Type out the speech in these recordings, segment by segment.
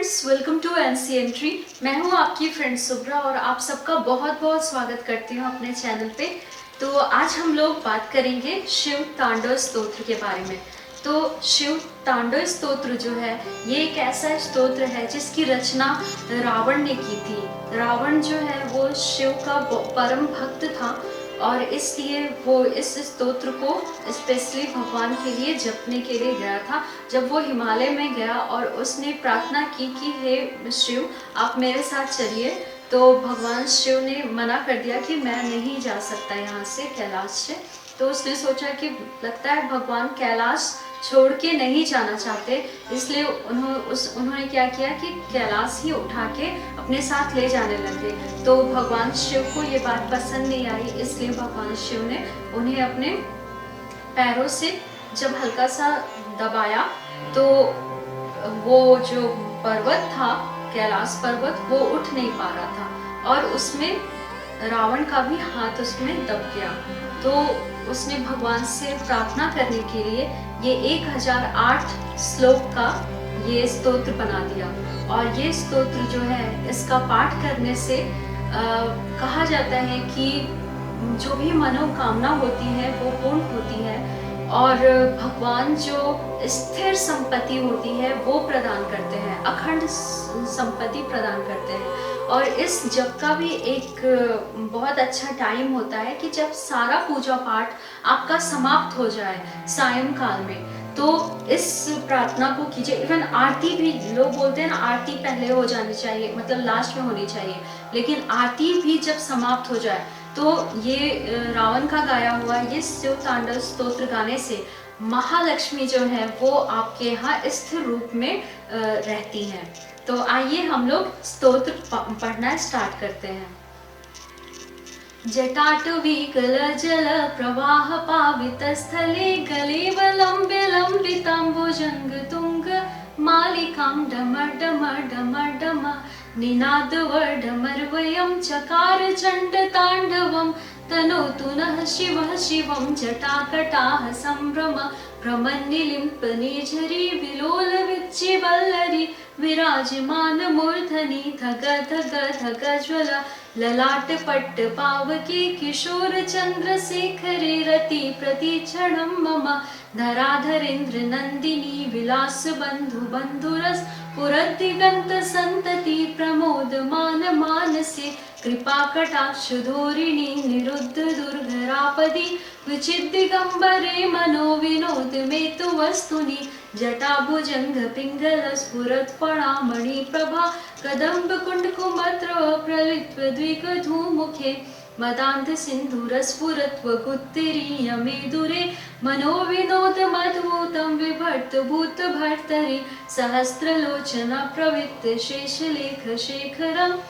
Friends, welcome to NC entry. मैं हूं आपकी फ्रेंड सुब्रा और आप सबका बहुत बहुत स्वागत करती हूं अपने चैनल पे। तो आज हम लोग बात करेंगे शिव तांडव स्तोत्र के बारे में। तो शिव तांडव स्तोत्र जो है ये एक ऐसा स्तोत्र है जिसकी रचना रावण ने की थी। रावण जो है वो शिव का परम भक्त था और इसलिए वो इस स्तोत्र को स्पेशली भगवान के लिए जपने के लिए गया था। जब वो हिमालय में गया और उसने प्रार्थना की कि हे शिव आप मेरे साथ चलिए, तो भगवान शिव ने मना कर दिया कि मैं नहीं जा सकता यहाँ से, कैलाश से। तो उसने सोचा कि लगता है भगवान कैलाश छोड़ के नहीं जाना चाहते, इसलिए उन्होंने क्या किया कि कैलाश ही उठा के अपने साथ ले जाने लगे। तो भगवान शिव को ये बात पसंद नहीं आई, इसलिए भगवान शिव ने उन्हें अपने पैरों से जब हल्का सा दबाया तो वो जो पर्वत था, कैलाश पर्वत, वो उठ नहीं पा रहा था और उसमें रावण का भी हाथ उसमें दब गया। तो उसने भगवान से प्रार्थना करने के लिए ये 1008 श्लोक का ये स्तोत्र बना दिया। और ये स्तोत्र जो है इसका पाठ करने से कहा जाता है कि जो भी मनोकामना होती है वो पूर्ण होती है और भगवान जो स्थिर संपत्ति होती है वो प्रदान करते हैं, अखंड संपत्ति प्रदान करते हैं। और इस जप का भी एक बहुत अच्छा टाइम होता है कि जब सारा पूजा पाठ आपका समाप्त हो जाए सायंकाल में, तो इस प्रार्थना को कीजिए। इवन आरती भी, लोग बोलते हैं ना आरती पहले हो जानी चाहिए, मतलब लास्ट में होनी चाहिए, लेकिन आरती भी जब समाप्त हो जाए तो ये रावण का गाया हुआ ये शिव तांडव स्तोत्र गाने से महालक्ष्मी जो है वो आपके यहाँ स्थिर रूप में रहती हैं। तो आइए हम लोग स्तोत्र पढ़ना स्टार्ट करते हैं। जटाटवी गल जल प्रवाह पावित स्थले गलेवलंबे लंबितांबुजंग तुंग मालिकां डमर डमर डमर डम निनादवर्धमर्वयं चकार चंड तांडवं तनोतु नः शिवः शिवं जटाकटाः संभ्रम भ्रमन्निलिम्प निर्झरी विलोल विच्चिवल्लरी विराजमान मूर्धनि धग धग धग ज्वल ललाट पट्ट पावके किशोर चंद्रशेखरे रति प्रतिक्षणं मम धराधरेन्द्र नंदिनी विलास बंधु बंधुरस पुरद्दिगंत संतति प्रमोदमान मानसे कृपा कटाक्ष धोरिणी निरुद्ध दुर्धरापदि विचिद्दिगंबरे मनो विनोद मेतु वस्तुनि जटाभुजंग पिंगल स्फुरत् फणामणि प्रभा कदम्ब कुंडकुमत्र प्रलिप्त द्विग धूमुखे मदान्त सिंधुर स्फुरत् वगुत्तिरीय मेदुरे मनो विनोद मधुतं विभर्त भूत भर्तरि सहस्त्रलोचन प्रवृत्त शेषलेख शेखरम्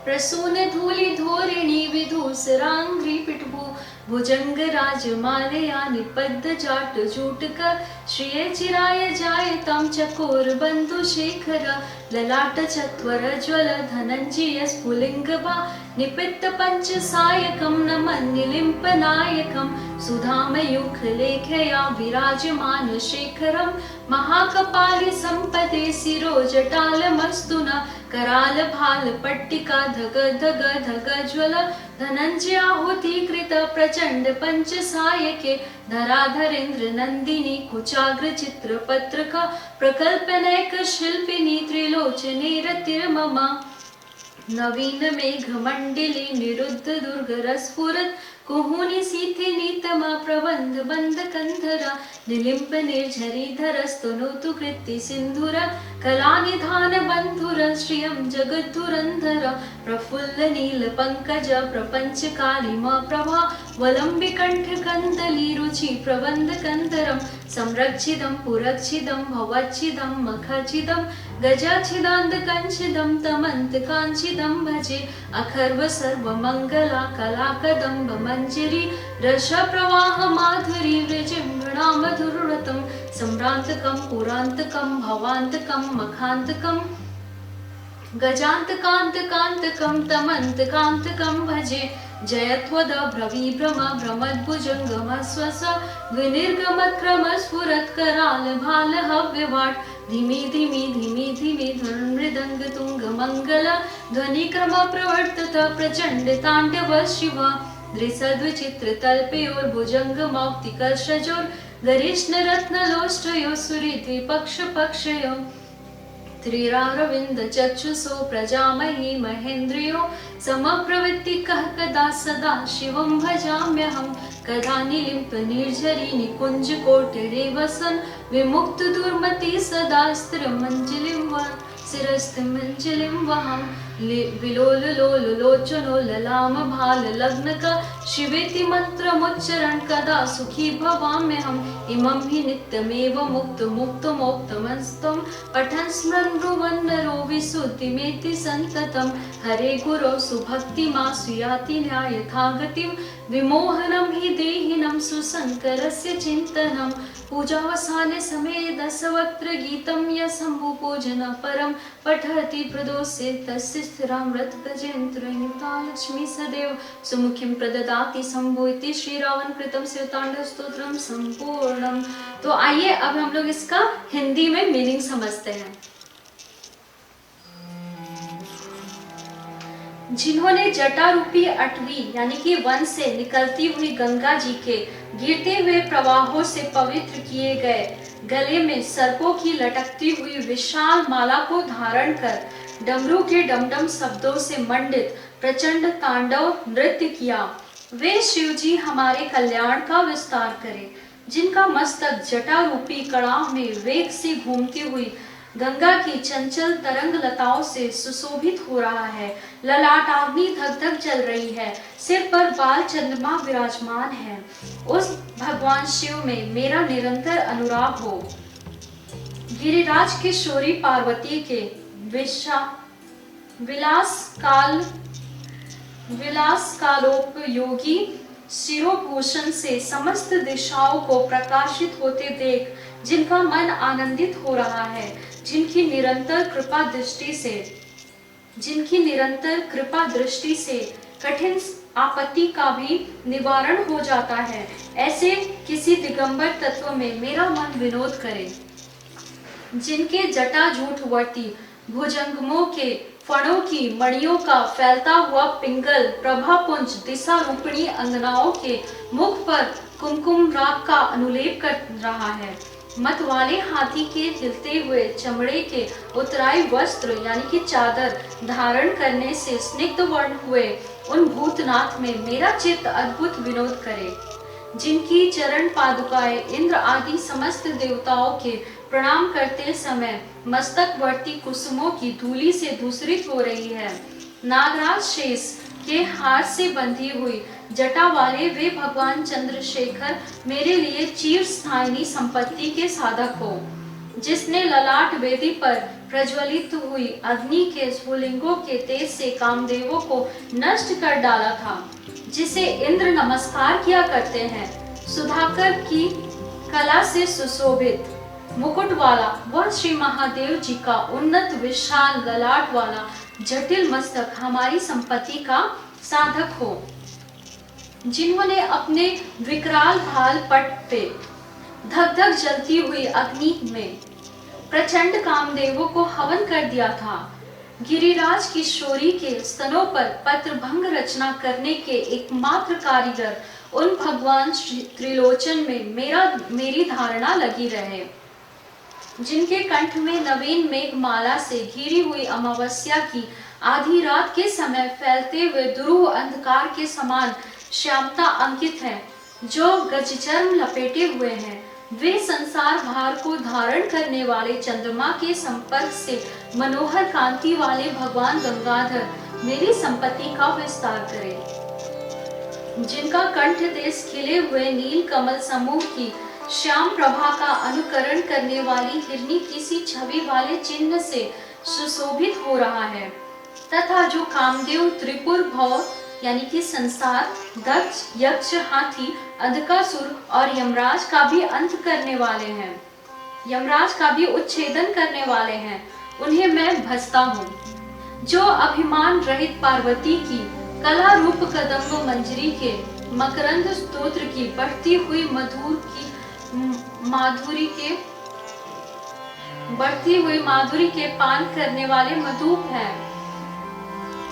प्रसून धूलि धोरिणी विधूसरांघ्रि पिटभु भुजंग राजमालया निपद्द जाट जूटक श्रिय चिराय जायतां चकोर बंधु शेखर ललाट चत्वर ज्वल धनंजय स्फुलिंगभा निपित्त पंच सायकं नमन् निलिम्प नायकं सुधामयुख लेखया विराजमान शेखरं महाकपालि संपदे शिरो जटालमस्तुना कराल भाल पट्टिका धग धग धग ज्वल धनंजयाहुति कृत प्रचंड पंच सायके धराधरेन्द्र नंदिनी कुचाग्र चित्र पत्रक प्रकल्पनैक शिल्पिनी त्रिलोचने रतिर्ममा नवीन मेघ मंडिली निरुद्ध दुर्गर स्फुरत् कुहुनि सीथि नीतमा प्रबंध बंध कंधरा निलिम्प निर्झरी धरस्तुनुतु कृति सिंधुर कलानिधान बंधुर श्रियं जगद्धुरंधर प्रफुल्ल नील पंकज प्रपंच कालिमा प्रभा वलंबि कंठ कंदली रुचि प्रबंध कंदरम संरक्षिदं पुरक्षिदं भवच्छिदं मखच्छिदं गजाच्छिदान्त कंचिदं तमन्त कांचिदं भजे अखर्व सर्वमंगला कला कदम्ब मंजरी रस प्रवाह माधुरी वृजिम्भणा मधुरव्रतं सम्भ्रान्तकं पुरान्तकं भवान्तकं मखान्तकं गजान्तकान्तकान्तकं तमन्तकान्तकं भजे जयत्वद भ्रवीभ्रम भ्रमद्भुजङ्गमस्वस विनिर्गमत्क्रम स्फुरत् कराल भाल हव्यवाट् धिमि धिमि धिमि धिमि मृदंग तुंग मंगल ध्वनि क्रम प्रवर्तत प्रचंड तांडव शिव दृसद्विचित्र तल्पयोर्भुजंग मौक्तिकर्षजोर गरिष्ण रत्न लोष्टयो सुरी द्विपक्ष पक्षयो त्रिरारविंद चक्षुषो प्रजामही महेन्द्रियो समप्रवृत्तिकः कदा सदा शिवं भजाम्यहं कदा निलिम्प निर्झरी निकुंज कोटरे वसन विमुक्त दुर्मति सदा स्थिरमंजलिं वा शिरस्थिमंजलिं वहं विलोल लोल लोचनो ललाम भाल लग्न का शिवेति मंत्रमुच्चरण कदा सुखी भवाम्यहम् इमं हि नित्यमेव मुक्त मुक्त मोक्तमस्तं पठन् स्मरन् ब्रुवन् नरो विशुद्धिमेति सन्ततं हरे गुरो सुभक्तिमासु याति न्यायथा गतिं विमोहनं हि देहिनं सुशङ्करस्य चिन्तनं पूजावसाने समये दशवक्त्र गीतं यशम्भु पूजन परं पठति प्रदोषे तस्य स्थिरामृत गजेन्द्रयुता लक्ष्मी सदैव सुमुखीं प्रददाति शंभु इति श्री रावण कृतं शिवतांडव स्तोत्रम संपूर्णम। तो आइए अब हम लोग इसका हिंदी में मीनिंग समझते हैं। जिन्होंने जटा रूपी अटवी यानी कि वन से निकलती हुई गंगा जी के गिरते हुए प्रवाहों से पवित्र किए गए गले में सर्पों की लटकती हुई विशाल माला को धारण कर डमरू के डमडम शब्दों से मंडित प्रचंड तांडव नृत्य किया, वे शिव जी हमारे कल्याण का विस्तार करें। जिनका मस्तक जटा रूपी कड़ाह में वेग से घूमती हुई गंगा की चंचल तरंग लताओं से सुशोभित हो रहा है, ललाट अग्नि धक धक जल रही है, सिर पर बाल चंद्रमा विराजमान है, उस भगवान शिव में मेरा निरंतर अनुराग हो। गिरिराज किशोरी पार्वती के विलास कालोपयोगी शिरोभूषण से समस्त दिशाओं को प्रकाशित होते देख जिनका मन आनंदित हो रहा है, जिनकी निरंतर कृपा दृष्टि से कठिन आपत्ति का भी निवारण हो जाता है, ऐसे किसी दिगंबर तत्व में मेरा मन विनोद करे। जिनके जटा झूठवर्ती भुजंगमों के फणों की मणियों का फैलता हुआ पिंगल प्रभापुंज दिशा रूपिणी अंगनाओं के मुख पर कुमकुम राग का अनुलेप कर रहा है। मत वाले हाथी के हिलते हुए चमड़े के उतराई वस्त्र यानी कि चादर धारण करने से स्निग्ध वर्ण हुए उन भूतनाथ में मेरा चित्त अद्भुत विनोद करे। जिनकी चरण पादुकाएं इंद्र आदि समस्त देवताओं के प्रणाम करते समय मस्तकवर्ती कुसुमों की धूलि से धूसरित हो रही है। नागराज शेष के हाथ से बंधी हुई जटा वाले वे भगवान चंद्रशेखर मेरे लिए चिर स्थायिनी संपत्ति के साधक हो। जिसने ललाट वेदी पर प्रज्वलित हुई अग्नि के स्फुलिंगों के तेज से कामदेवों को नष्ट कर डाला था, जिसे इंद्र नमस्कार किया करते हैं। सुधाकर की कला से सुशोभित मुकुट वाला वह श्री महादेव जी का उन्नत विशाल ललाट वाला जटिल मस्तक हमारी संपत्ति का साधक हो। जिन्होंने अपने विकराल भाल पट पे धक धक जलती हुई अग्नि में प्रचंड कामदेवों को हवन कर दिया था। गिरिराज किशोरी के स्तनों पर पत्रभंग रचना करने के एकमात्र कारीगर उन भगवान श्री त्रिलोचन में मेरी धारणा लगी रहे। जिनके कंठ में नवीन मेघमाला से घिरी हुई अमावस्या की आधी रात के समय फैलते हुए दुरूह अंधकार के समान श्यामता अंकित है, जो गजचर्म लपेटे हुए हैं। वे संसार भार को धारण करने वाले चंद्रमा के संपर्क से मनोहर कांति वाले भगवान गंगाधर मेरी संपत्ति का विस्तार करें। जिनका कंठ देश खिले हुए नील कमल समूह की श्याम प्रभा का अनुकरण करने वाली हिरनी किसी छवि वाले चिन्ह से सुशोभित हो रहा है, तथा जो कामदेव त्रिपुर भव यानी कि संसार, दक्ष, यक्ष, हाथी, अंधकासुर और यमराज का भी अंत करने वाले हैं, यमराज का भी उच्छेदन करने वाले हैं, उन्हें मैं भजता हूँ। जो अभिमान रहित पार्वती की कला रूप कदम्ब मंजरी के मकरंद स्तोत्र की बढ़ती हुई माधुरी के बढ़ती हुई माधुरी के पान करने वाले मधुप हैं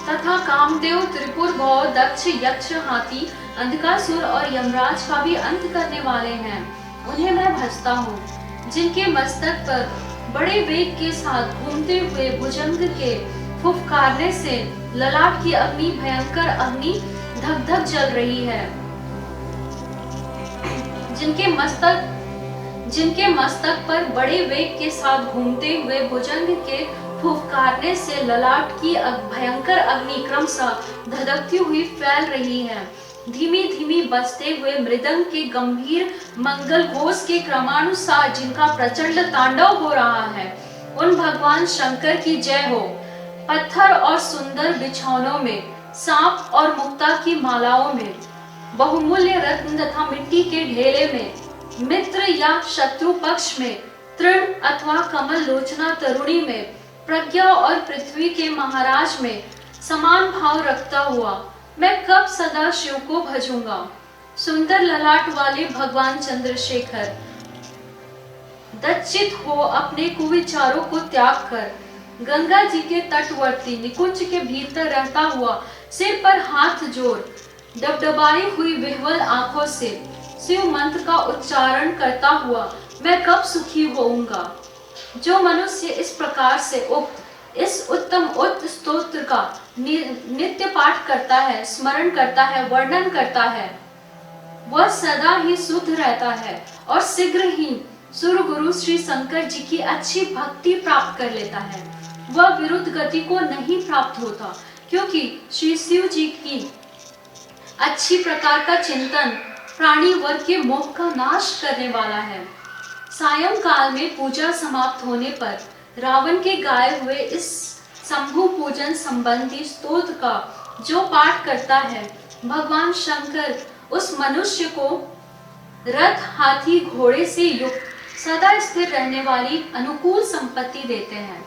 तथा कामदेव, त्रिपुर, भौ, दक्ष, यक्ष, हाथी, अंधकासुर और यमराज का भी अंत करने वाले हैं। उन्हें मैं भजता हूँ। जिनके मस्तक पर बड़े वेग के साथ घूमते हुए भुजंग के फुफकारने से ललाट की अग्नि, भयंकर अग्नि धक धक जल रही है। जिनके मस्तक पर बड़े वेग के साथ घूमते हुए भुजंग के फुफकारने से ललाट की भयंकर अग्नि क्रमशः धधकती हुई फैल रही है। धीमी धीमी बजते हुए मृदंग के गंभीर मंगल घोष के क्रमानुसार जिनका प्रचंड तांडव हो रहा है, उन भगवान शंकर की जय हो। पत्थर और सुंदर बिछौनों में, सांप और मुक्ता की मालाओं में, बहुमूल्य रत्न तथा मिट्टी के ढेले में, मित्र या शत्रु पक्ष में, तृण अथवा कमल लोचना तरुणी में, प्रज्ञा और पृथ्वी के महाराज में समान भाव रखता हुआ मैं कब सदा शिव को भजूंगा। सुंदर ललाट वाले भगवान चंद्रशेखर, दच्चित हो अपने कुविचारों को त्याग कर गंगा जी के तटवर्ती निकुंज के भीतर रहता हुआ सिर पर हाथ जोड़ डबडबाई हुई विह्वल आंखों से शिव मंत्र का उच्चारण करता हुआ मैं कब सुखी होऊंगा। जो मनुष्य इस प्रकार से इस उत्तम स्तोत्र का नित्य पाठ करता है, स्मरण करता है, वर्णन करता है, वह सदा ही शुद्ध रहता है और शीघ्र ही सुर गुरु श्री शंकर जी की अच्छी भक्ति प्राप्त कर लेता है। वह विरुद्ध गति को नहीं प्राप्त होता, क्योंकि श्री शिव जी की अच्छी प्रकार का चिंतन प्राणी वर्ग के मोह का नाश करने वाला है। सायंकाल में पूजा समाप्त होने पर रावण के गाए हुए इस शंभु पूजन संबंधी स्तोत्र का जो पाठ करता है, भगवान शंकर उस मनुष्य को रथ, हाथी, घोड़े से युक्त सदा स्थिर रहने वाली अनुकूल संपत्ति देते हैं।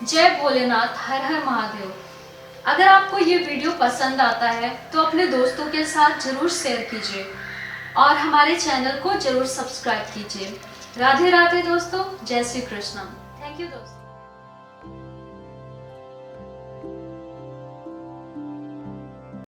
जय भोलेनाथ, हर हर महादेव। अगर आपको ये वीडियो पसंद आता है तो अपने दोस्तों के साथ जरूर शेयर कीजिए और हमारे चैनल को जरूर सब्सक्राइब कीजिए। राधे राधे दोस्तों, जय श्री कृष्ण। थैंक यू दोस्तों।